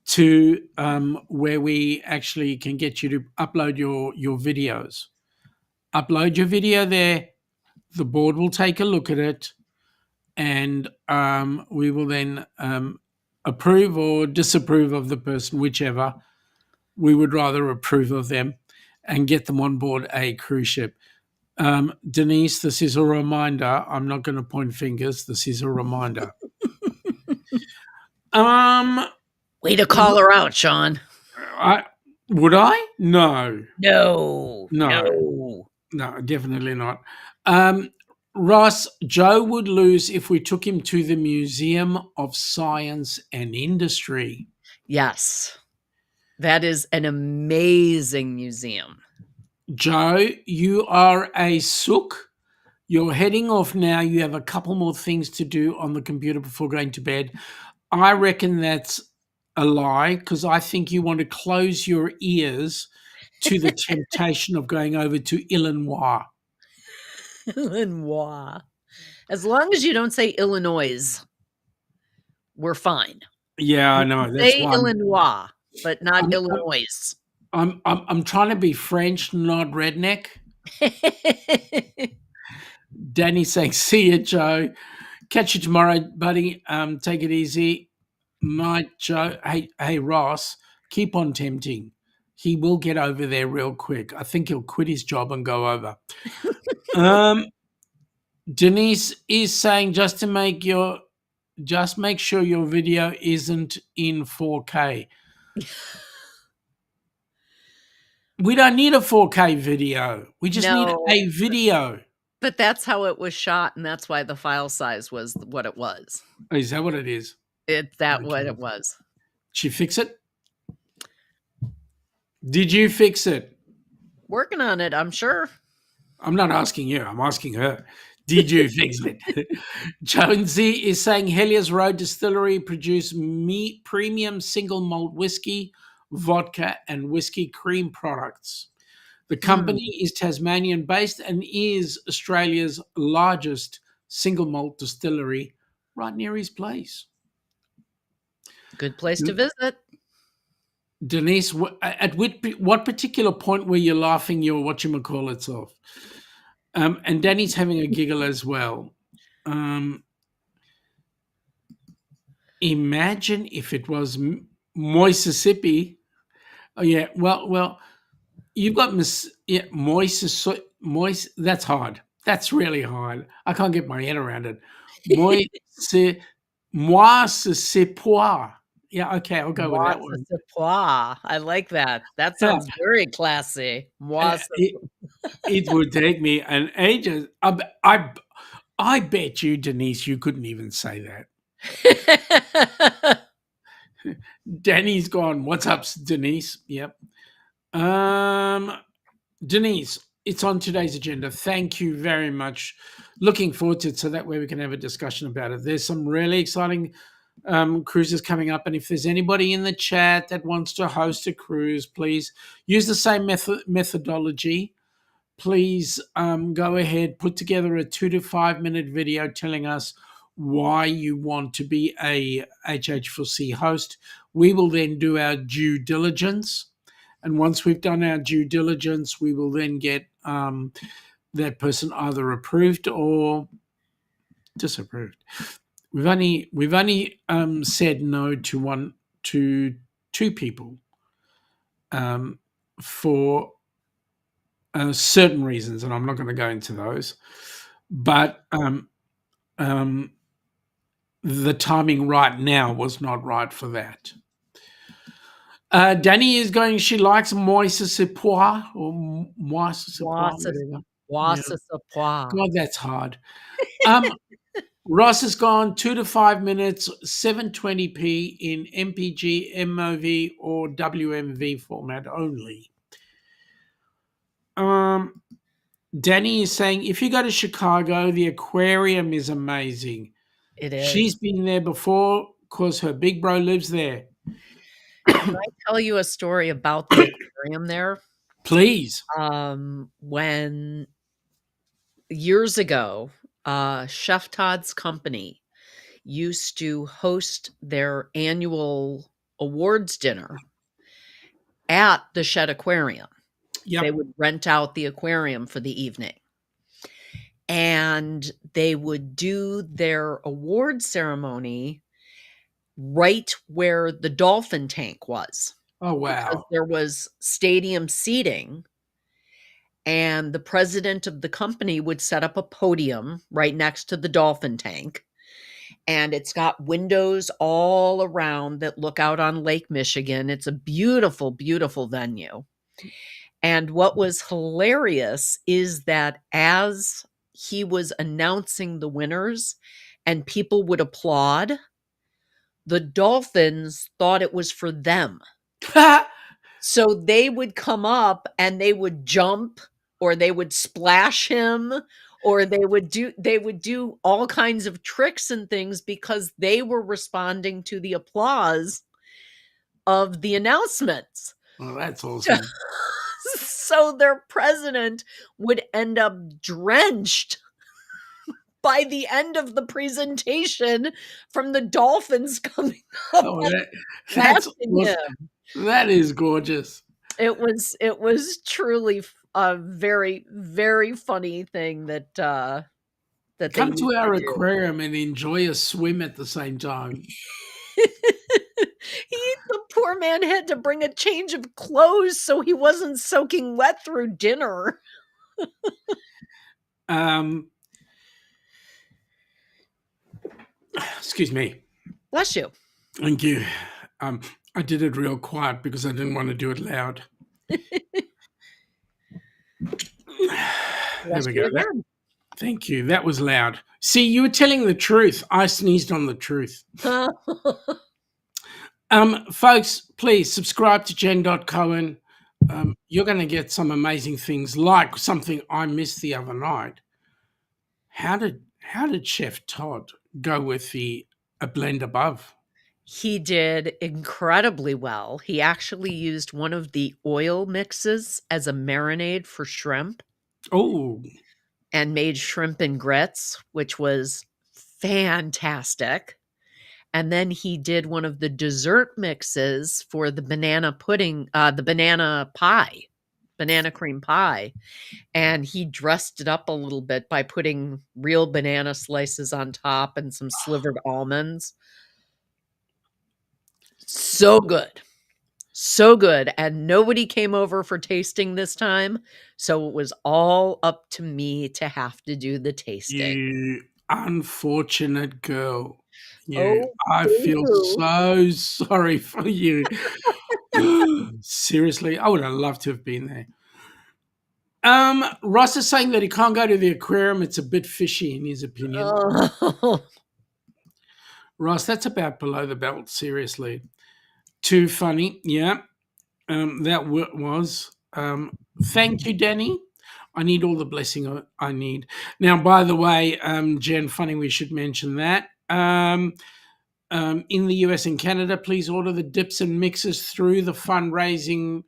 to where we actually can get you to upload your videos. Upload your video there. The board will take a look at it, and we will then approve or disapprove of the person, whichever. We would rather approve of them and get them on board a cruise ship. Denise, this is a reminder. I'm not going to point fingers. This is a reminder. Way to call her out, Shaun. Would I? No. No, Definitely not. Ross, Joe would lose if we took him to the Museum of Science and Industry. Yes, that is an amazing museum. Joe, you are a sook. You're heading off now. You have a couple more things to do on the computer before going to bed. I reckon that's a lie because I think you want to close your ears to the temptation of going over to Illinois. Illinois. As long as you don't say Illinois, we're fine. Yeah, I know. That's Say why Illinois, but not I'm, I'm, Illinois. I'm trying to be French, not redneck. Danny's saying, "See you, Joe. Catch you tomorrow, buddy. Take it easy. Night, Joe. Hey, Ross. Keep on tempting. He will get over there real quick. I think he'll quit his job and go over." Denise is saying just make sure your video isn't in 4K. We don't need a 4K video. We just need No. a video. But that's how it was shot, and that's why the file size was what it was. Is that what it is? What it was. Did she fix it? Did you fix it? Working on it, I'm sure. I'm not asking you. I'm asking her. Did you fix it? Jonesy is saying Helios Road Distillery produce premium single malt whiskey, vodka, and whiskey cream products. The company is Tasmanian based and is Australia's largest single malt distillery right near his place. Good place to visit. Denise, at what particular point were you laughing your whatchamacallits off? And Danny's having a giggle as well. Imagine if it was Mississippi. Oh yeah, well, you've got moist. That's hard. That's really hard. I can't get my head around it. Moi, c'est pas. Yeah, okay, I'll go with that one. I like that. That sounds very classy. It would take me an ages. I bet you, Denise, you couldn't even say that. Danny's gone. What's up, Denise? Yep. Denise, it's on today's agenda. Thank you very much. Looking forward to it so that way we can have a discussion about it. There's some really exciting cruises coming up, and if there's anybody in the chat that wants to host a cruise, please use the same methodology. Please go ahead, put together a 2 to 5 minute video telling us why you want to be a HH4C host. We will then do our due diligence. And once we've done our due diligence, we will then get that person either approved or disapproved. We've only said no to two people for certain reasons, and I'm not going to go into those. But the timing right now was not right for that. Danny is going, she likes moise c'est pois or moise c'est pois. God, that's hard. Ross has gone 2 to 5 minutes, 720p in MPG, MOV, or WMV format only. Danny is saying, if you go to Chicago, the aquarium is amazing. It is. She's been there before because her big bro lives there. Can I tell you a story about the aquarium there? Please. When years ago, Chef Todd's company used to host their annual awards dinner at the Shed Aquarium. Yep. They would rent out the aquarium for the evening. And they would do their award ceremony right where the dolphin tank was. Oh, wow. Because there was stadium seating, and the president of the company would set up a podium right next to the dolphin tank. And it's got windows all around that look out on Lake Michigan. It's a beautiful, beautiful venue. And what was hilarious is that as he was announcing the winners and people would applaud, the dolphins thought it was for them. So they would come up and they would jump, or they would splash him, or they would do all kinds of tricks and things because they were responding to the applause of the announcements. Oh, that's awesome. So their president would end up drenched by the end of the presentation from the dolphins coming up Oh, and that's blasting awesome. him. That is gorgeous. It was truly a very, very funny thing that that they Come to used our to do. aquarium and enjoy a swim at the same time. The poor man had to bring a change of clothes so he wasn't soaking wet through dinner. Excuse me. Bless you. Thank you. I did it real quiet because I didn't want to do it loud. There we go. Thank you. That was loud. See, you were telling the truth. I sneezed on the truth. Folks, please subscribe to Jen.Cohen. You're going to get some amazing things, like something I missed the other night. How did Chef Todd go with a blend above? He did incredibly well. He actually used one of the oil mixes as a marinade for shrimp. Oh, and made shrimp and grits, which was fantastic. And then he did one of the dessert mixes for the banana pudding, the banana cream pie. And he dressed it up a little bit by putting real banana slices on top and some slivered almonds. So good. So good. And nobody came over for tasting this time. So it was all up to me to have to do the tasting. You unfortunate girl. Oh, I feel boo. so sorry for you. Seriously, I would have loved to have been there. Ross is saying that he can't go to the aquarium. It's a bit fishy in his opinion. Oh. Ross, that's about below the belt, seriously. Too funny. Yeah. That was. Thank you, Danny. I need all the blessing I need. Now, by the way, Jen, funny we should mention that. In the US and Canada, please order the dips and mixes through the fundraising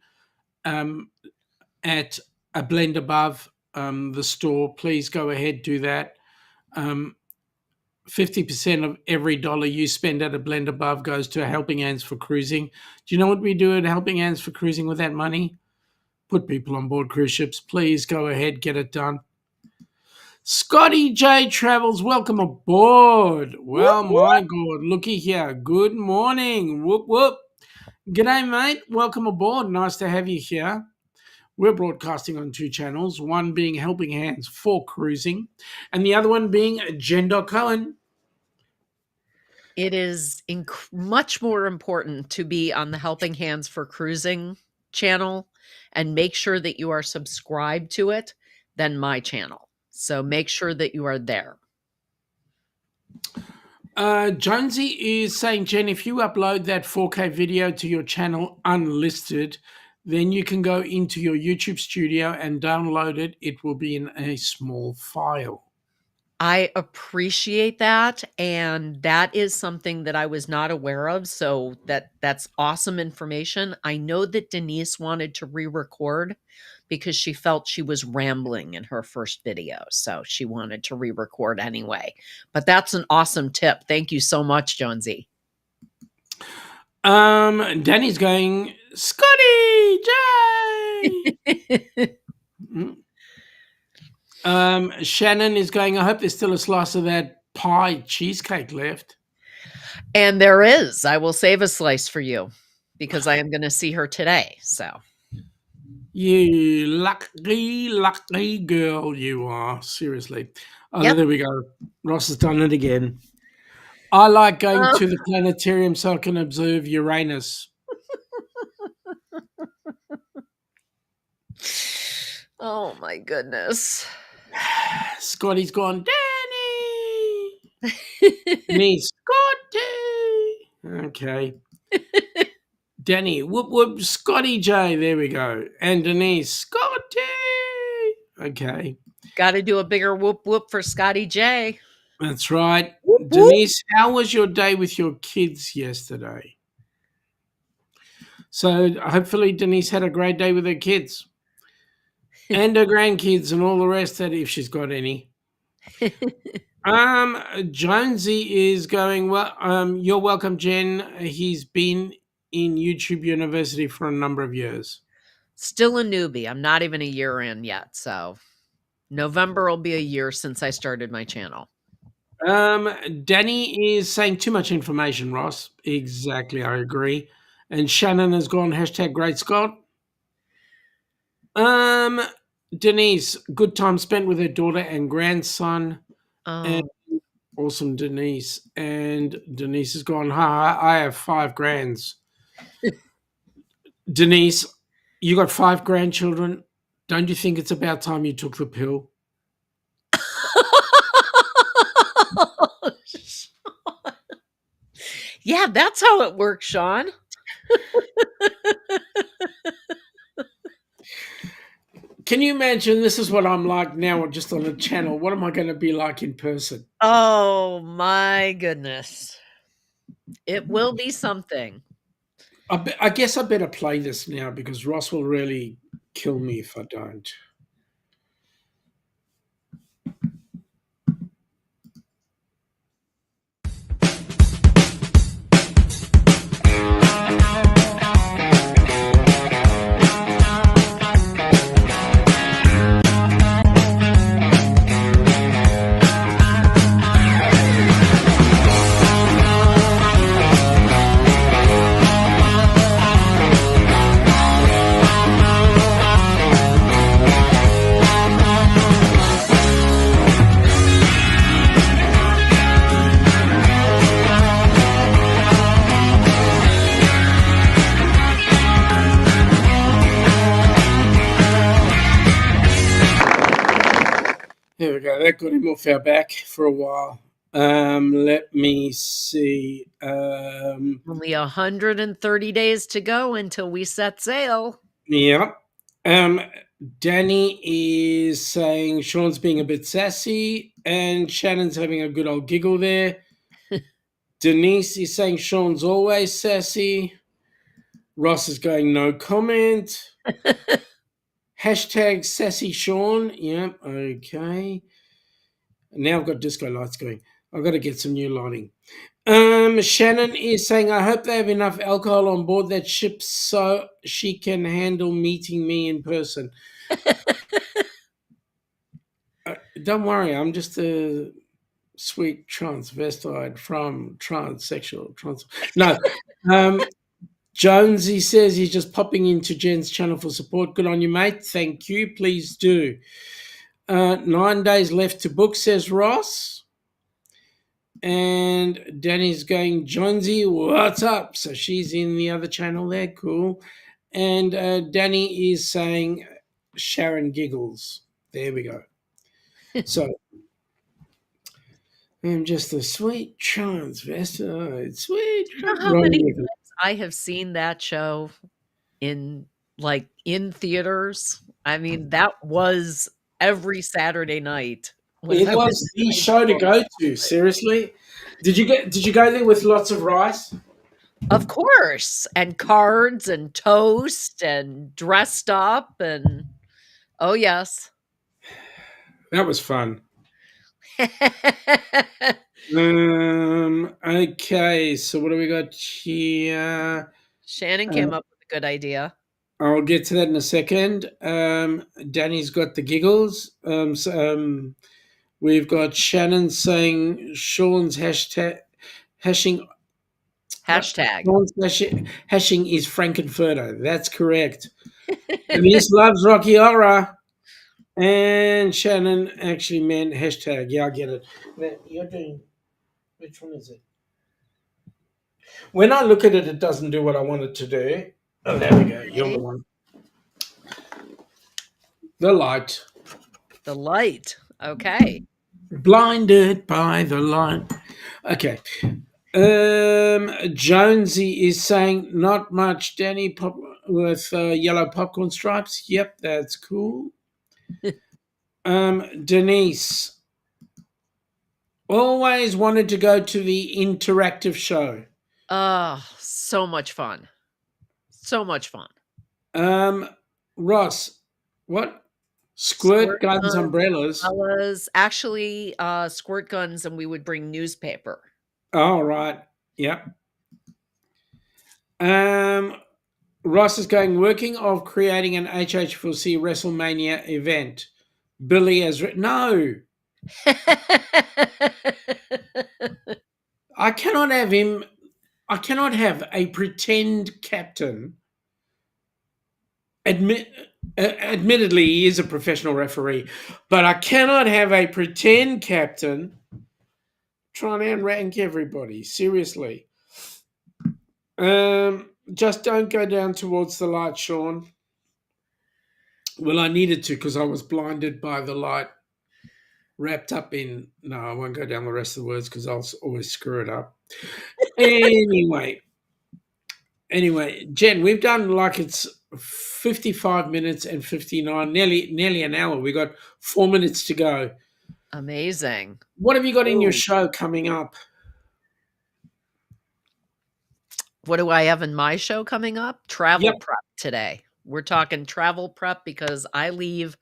at a blend above the store. Please go ahead, do that. 50% of every dollar you spend at a blend above goes to Helping Hands for Cruising. Do you know what we do at Helping Hands for Cruising with that money? Put people on board cruise ships. Please go ahead, get it done. Scotty J Travels, welcome aboard. Well, my God, looky here. Good morning. Whoop, whoop. G'day, mate. Welcome aboard. Nice to have you here. We're broadcasting on 2 channels, one being Helping Hands for Cruising and the other one being Jen.Cohen. It is much more important to be on the Helping Hands for Cruising channel and make sure that you are subscribed to it than my channel. So make sure that you are there. Jonesy is saying, Jen, if you upload that 4K video to your channel unlisted, then you can go into your YouTube studio and download it. It will be in a small file. I appreciate that, and that is something that I was not aware of, so that's awesome information. I know that Denise wanted to re-record because she felt she was rambling in her first video, so she wanted to re-record anyway. But that's an awesome tip. Thank you so much, Jonesy. Danny's going, Scotty J! Shannon is going, I hope there's still a slice of that pie cheesecake left. And there is. I will save a slice for you because I am going to see her today. So, you lucky girl you are. Seriously. Oh, yep. There we go. Ross has done it again. I like going to the planetarium so I can observe Uranus. Oh, my goodness. Scotty's gone, Danny. Me, Scotty. Okay. Danny, whoop, whoop, Scotty J. There we go. And Denise, Scotty. Okay. Got to do a bigger whoop, whoop for Scotty J. That's right. Whoop, Denise, how was your day with your kids yesterday? So hopefully Denise had a great day with her kids and her grandkids and all the rest that if she's got any. Jonesy is going well. You're welcome, Jen. He's been in YouTube University for a number of years. Still a newbie. I'm not even a year in yet. So November will be a year since I started my channel. Danny is saying too much information, Ross. Exactly, I agree. And Shannon has gone #Great Scott. Denise, good time spent with her daughter and grandson. And Oh, awesome, Denise. And Denise has gone, ha, I have 5 grands. Denise, you got 5 grandchildren. Don't you think it's about time you took the pill? yeah, that's how it works, Shaun. Can you imagine this is what I'm like now just on a channel? What am I going to be like in person? Oh my goodness. It will be something. I guess I better play this now because Ross will really kill me if I don't. There we go. That got him off our back for a while. Let me see. Only 130 days to go until we set sail. Yeah. Danny is saying Shaun's being a bit sassy, and Shannon's having a good old giggle there. Denise is saying Shaun's always sassy. Ross is going no comment. #sassy Shaun. Yep. Okay. Now I've got disco lights going. I've got to get some new lighting. Shannon is saying, I hope they have enough alcohol on board that ship so she can handle meeting me in person. Don't worry, I'm just a sweet transvestite from transsexual. No. Jonesy says he's just popping into Jen's channel for support. Good on you, mate. Thank you. Please do. 9 days left to book, says Ross. And Danny's going, Jonesy, what's up? So she's in the other channel there. Cool. And Danny is saying, Sharon giggles. There we go. So I'm just a sweet transvestite. Sweet. You know how many times I have seen that show in theaters? I mean, that was every Saturday night. It was the show to go to. Seriously, did you go there with lots of rice? Of course, and cards and toast and dressed up and oh yes. That was fun. Okay, so what do we got here? Shannon came up with a good idea. I'll get to that in a second. Danny's got the giggles. We've got Shannon saying Shaun's hashing. Shaun's hashing is Frankenfurter. That's correct. Denise loves Rocky Horror. And Shannon actually meant #. Yeah, I get it. Now, you're doing, which one is it? When I look at it, it doesn't do what I want it to do. Oh, there we go. You're the one. The light. The light. Okay. Blinded by the light. Okay. Jonesy is saying not much Danny pop with yellow popcorn stripes. Yep, that's cool. Denise always wanted to go to the interactive show. Oh, so much fun. So much fun. Ross, what? Squirt guns, guns, umbrellas. umbrellas, actually, squirt guns, and we would bring newspaper. Oh, right. Yep. Ross is going, working of creating an HH4C WrestleMania event. Billy has written, no, I cannot have him. I cannot have a pretend captain. Admittedly, he is a professional referee, but I cannot have a pretend captain trying to rank everybody. Seriously. Just don't go down towards the light, Shaun. Well, I needed to because I was blinded by the light. Wrapped up in, no, I won't go down the rest of the words because I'll always screw it up. Anyway, Jen, we've done like it's 55 minutes and 59, nearly an hour. We got 4 minutes to go. Amazing. What have you got in your show coming up? What do I have in my show coming up? Travel prep today. We're talking travel prep because I leave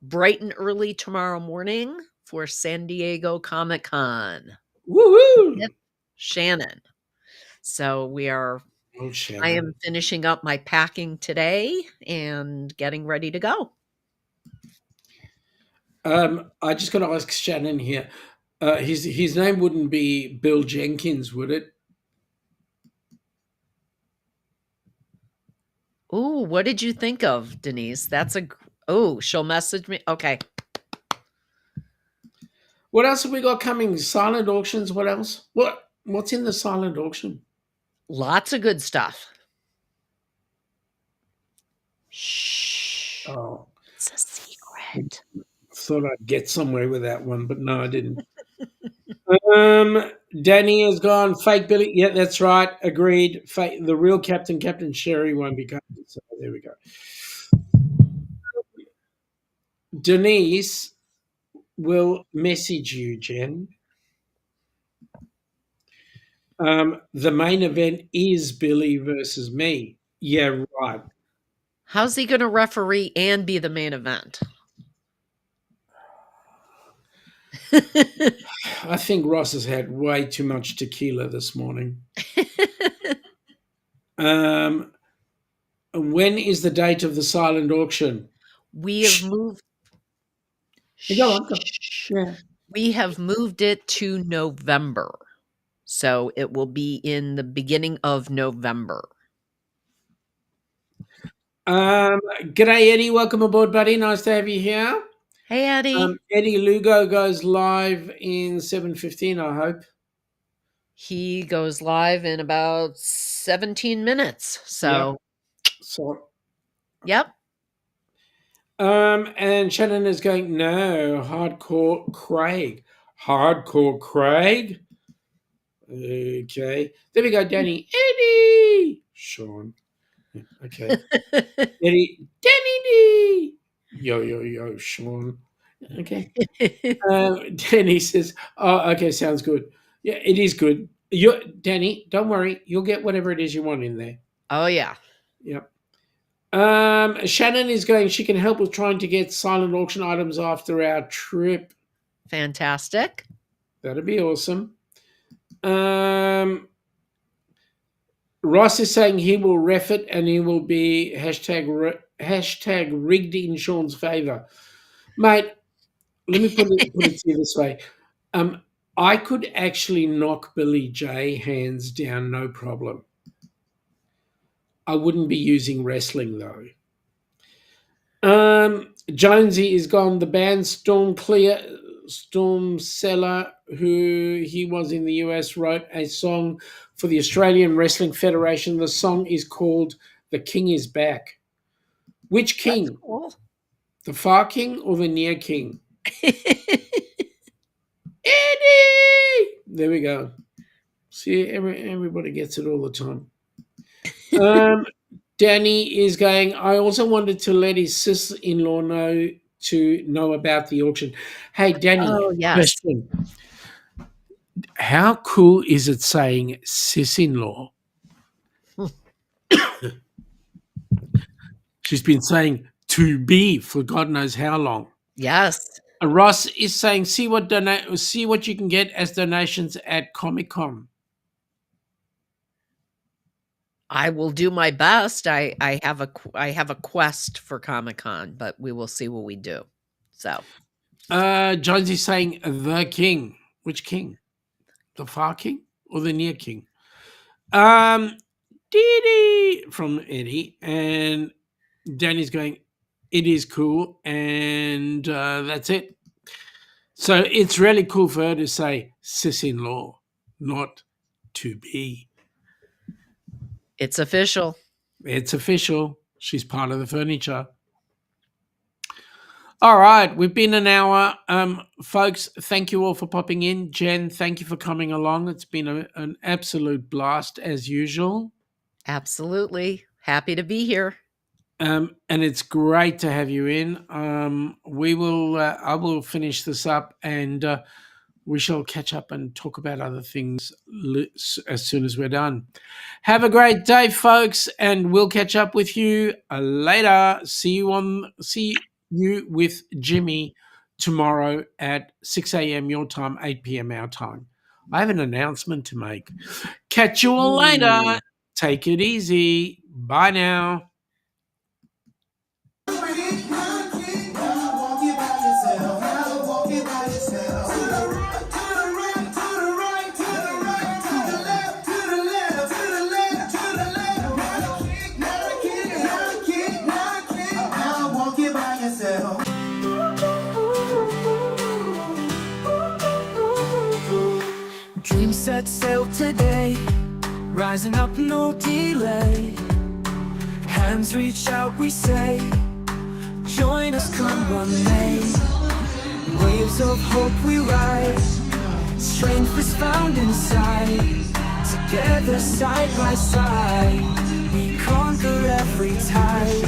bright and early tomorrow morning for San Diego Comic-Con. Woohoo! With Shannon. So we are Oh, Shannon. I am finishing up my packing today and getting ready to go. I just got to ask Shannon here. His name wouldn't be Bill Jenkins, would it? Ooh, what did you think of, Denise? She'll message me. Okay. What else have we got coming? Silent auctions. What else? What's in the silent auction? Lots of good stuff. Shh. Oh, it's a secret. Thought I'd get somewhere with that one, but no, I didn't. Danny has gone fake Billy. Yeah, that's right. Agreed. Fake. The real Captain Sherry won't be coming. So there we go. Denise will message you, Jen. The main event is Billy versus me. Yeah, right. How's he going to referee and be the main event? I think Ross has had way too much tequila this morning. When is the date of the silent auction? We have moved. Go on. Yeah. We have moved it to November. So it will be in the beginning of November. G'day, Eddie. Welcome aboard, buddy. Nice to have you here. Hey, Eddie. Eddie Lugo goes live in 7:15, I hope. He goes live in about 17 minutes. So, yep. And Shannon is going, no, Hardcore Craig. Hardcore Craig? Okay. There we go, Danny. Eddie! Shaun. Okay. Eddie. Danny D! Yo, Shaun. Okay. Danny says, oh, okay, sounds good. Yeah, it is good. Danny, don't worry. You'll get whatever it is you want in there. Oh, yeah. Yep. Shannon is going, she can help with trying to get silent auction items after our trip. Fantastic. That'd be awesome. Ross is saying he will ref it and he will be hashtag rigged in Shaun's favor. Mate, let me put it to you this way. I could actually knock Billy J hands down, no problem. I wouldn't be using wrestling though. Jonesy is gone. The band Storm Cellar, who he was in the US, wrote a song for the Australian Wrestling Federation. The song is called "The King Is Back." Which king? That's cool. The far king or the near king? Eddie! There we go. See, everybody gets it all the time. Danny is going, I also wanted to let his sis-in-law know about the auction. Hey, Danny, question. How cool is it saying sis-in-law? She's been saying to be for God knows how long. Yes. Ross is saying, see what you can get as donations at Comic-Con. I will do my best. I have a quest for Comic-Con, but we will see what we do. So, Jonesy's saying the king. Which king? The far king or the near king? Dee from Eddie, and Danny's going, it is cool, and that's it. So it's really cool for her to say sis-in-law, not to be. it's official. It's official. She's part of the furniture. All right, we've been an hour. Folks, thank you all for popping in. Jen, thank you for coming along. It's been an absolute blast as usual. Absolutely. Happy to be here. And it's great to have you in. I will finish this up, and we shall catch up and talk about other things as soon as we're done. Have a great day, folks, and we'll catch up with you later. See you with Jimmy tomorrow at 6 a.m. your time, 8 p.m. our time. I have an announcement to make. Catch you all later. Take it easy. Bye now. Dream set sail today, rising up no delay. Hands reach out, we say, join us, come what may. Waves of hope we ride, strength is found inside. Together side by side, we conquer every tide.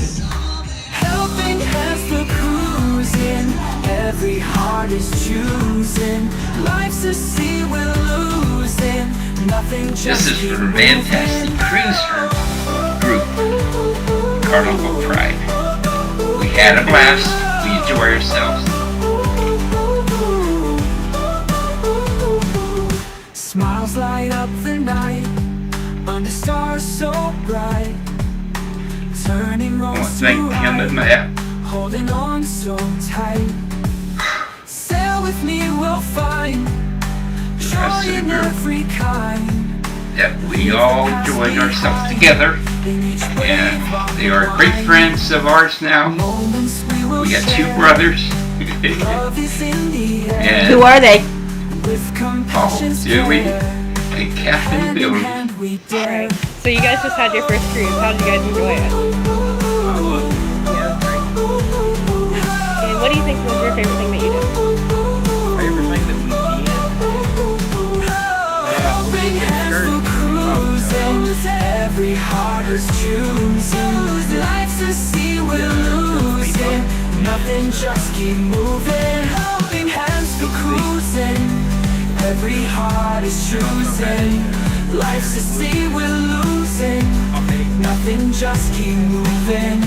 Helping hands for cruising, every heart is choosing. Life's a sea we're losing, nothing just This is from Fantastic Cruise Group, Carnival Pride. We had a blast, we enjoy ourselves. Smiles light up the night, under stars so bright. Turning I want to roads to thank him and ride, Matt. holding on so tight. Sail with me, we'll find The rest joy of the in group. every kind. That we all enjoyed ourselves together, and they are great friends of ours now. Moments we will We got two share. brothers, Love is in the air. and Who are they? With compassion Dewey, spare. and Captain Hand in Bill. hand we dare. So you guys just had your first cruise. How did you guys enjoy it? And what do you think was your favorite thing that you did? Helping hands for cruising, every heart is choosing. Life's a sea we're losing, nothing, just keep moving. Helping hands for cruising, every heart is choosing. Life's a sea we're losing, nothing, just keep moving.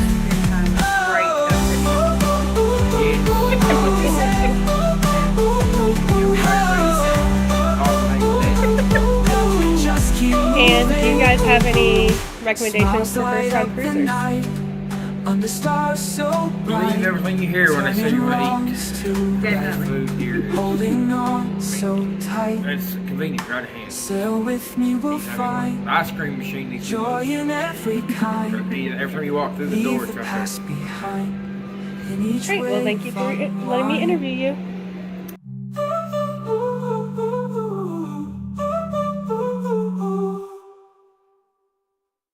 And do you guys have any recommendations for first-time cruisers? Under stars so bright, Believe everything you hear when I say you want to eat. Food here. holding on so tight. It's convenient, right at hand. Sail with me, we'll find The ice cream machine needs to joy in every kind. every time you walk through the door, Leave it's the right past behind. In each Great. Well, way thank you for find letting me one. interview you.